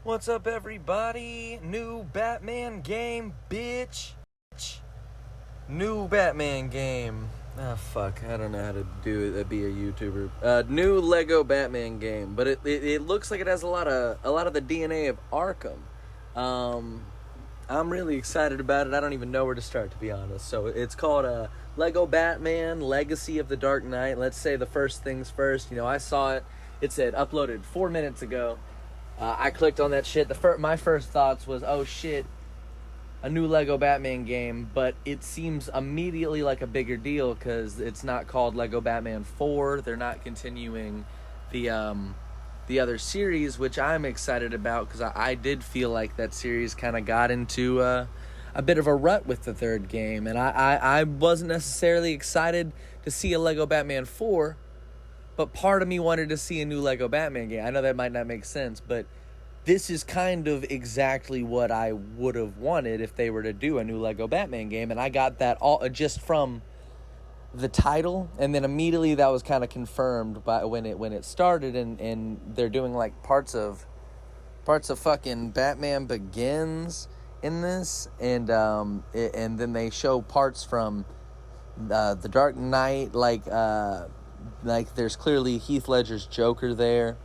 What's up, everybody? New Batman game, bitch. New Batman game. Ah, fuck. I don't know how to do it. Be a YouTuber. New Lego Batman game, but it looks like it has a lot of the DNA of Arkham. I'm really excited about it. I don't even know where to start, to be honest. So it's called Lego Batman: Legacy of the Dark Knight. Let's say the first things first. I saw it. It said uploaded 4 minutes ago. I clicked on that shit. My first thoughts was, oh shit, a new Lego Batman game, but it seems immediately like a bigger deal because it's not called Lego Batman 4. They're not continuing the other series, which I'm excited about because I did feel like that series kind of got into a bit of a rut with the third game, and I wasn't necessarily excited to see a Lego Batman 4. But part of me wanted to see a new Lego Batman game. I know that might not make sense, but this is kind of exactly what I would have wanted if they were to do a new Lego Batman game. And I got that all just from the title, and then immediately that was kind of confirmed by when it started, and they're doing like parts of fucking Batman Begins in this, and then they show parts from the Dark Knight, like there's clearly Heath Ledger's Joker there.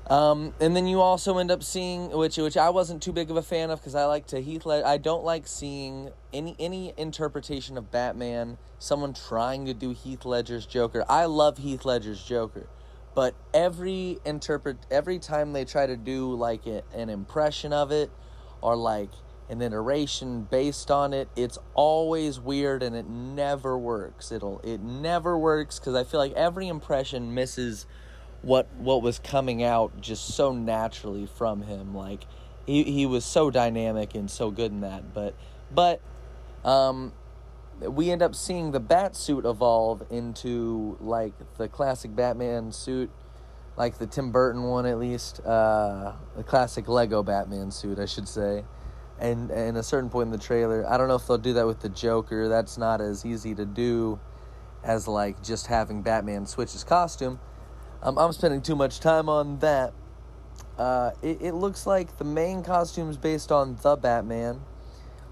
And then you also end up seeing, which I wasn't too big of a fan of because I don't like seeing any interpretation of Batman, someone trying to do Heath Ledger's Joker. I love Heath Ledger's Joker, but every time they try to do like an impression of it or like an iteration based on it, it's always weird and it never works. It never works because I feel like every impression misses what was coming out just so naturally from him. Like he was so dynamic and so good in that. But we end up seeing the bat suit evolve into like the classic Batman suit, like the Tim Burton one at least, the classic Lego Batman suit, I should say. And at a certain point in the trailer, I don't know if they'll do that with the Joker. That's not as easy to do as like just having Batman switch his costume. I'm spending too much time on that. It looks like the main costume's based on the Batman.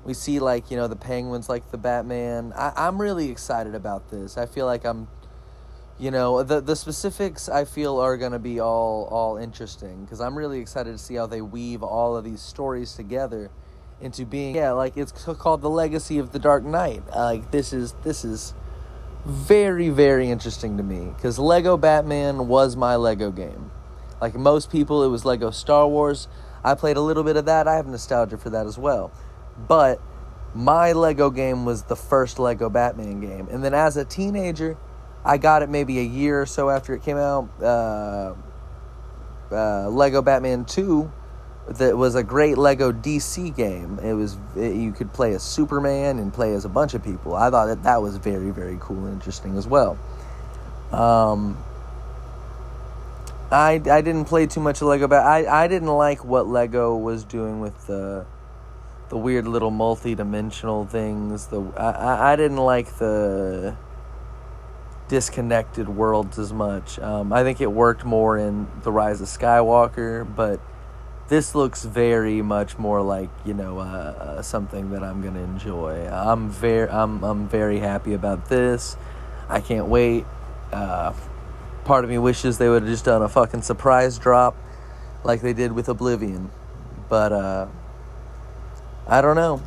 We see like, the Penguin's like the Batman. I'm really excited about this. I feel like the specifics I feel are going to be all interesting because I'm really excited to see how they weave all of these stories together into being, like it's called The Legacy of the Dark Knight. Like this is very, very interesting to me because Lego Batman was my Lego game. Like most people, it was Lego Star Wars. I played a little bit of that. I have nostalgia for that as well. But my Lego game was the first Lego Batman game. And then as a teenager, I got it maybe a year or so after it came out. Lego Batman 2, that was a great Lego DC game. You could play as Superman and play as a bunch of people. I thought that was very, very cool and interesting as well. I didn't play too much of Lego, but I didn't like what Lego was doing with the weird little multi-dimensional things. I didn't like the disconnected worlds as much. I think it worked more in The Rise of Skywalker, but this looks very much more like, something that I'm going to enjoy. I'm very happy about this. I can't wait. Part of me wishes they would have just done a fucking surprise drop like they did with Oblivion. But I don't know.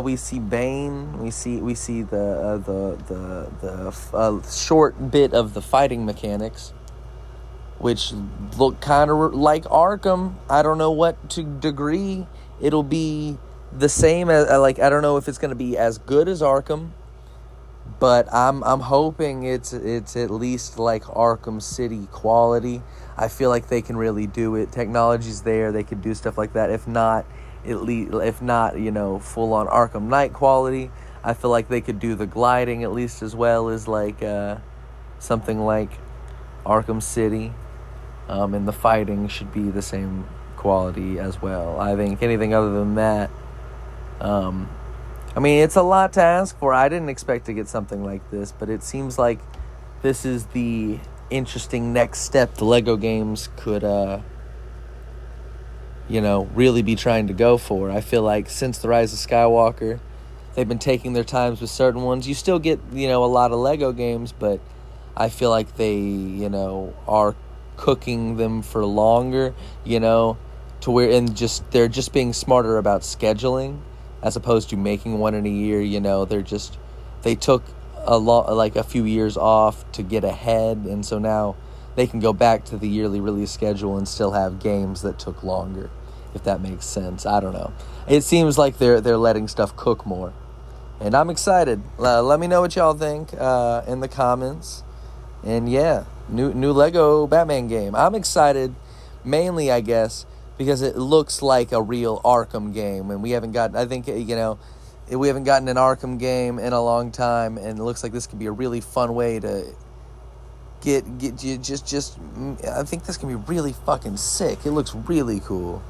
We see Bane. We see the short bit of the fighting mechanics, which look kind of like Arkham. I don't know what degree it'll be the same as. I don't know if it's going to be as good as Arkham, but I'm hoping it's at least like Arkham City quality. I feel like they can really do it. Technology's there; they could do stuff like that. If not full on Arkham Knight quality, I feel like they could do the gliding at least as well as like something like Arkham City. And the fighting should be the same quality as well. I think anything other than that, it's a lot to ask for. I didn't expect to get something like this, but it seems like this is the interesting next step the Lego games could really be trying to go for. I feel like since The Rise of Skywalker, they've been taking their times with certain ones. You still get, a lot of Lego games, but I feel like they, are cooking them for longer, to where, and they're just being smarter about scheduling as opposed to making one in a year. They took a few years off to get ahead, and so now they can go back to the yearly release schedule and still have games that took longer, if that makes sense. I don't know. It seems like they're letting stuff cook more, and I'm excited. Let me know what y'all think in the comments. And yeah, new Lego Batman game. I'm excited, mainly I guess because it looks like a real Arkham game, and we haven't gotten. I think we haven't gotten an Arkham game in a long time, and it looks like this could be a really fun way to get just. I think this can be really fucking sick. It looks really cool.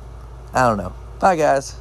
I don't know. Bye, guys.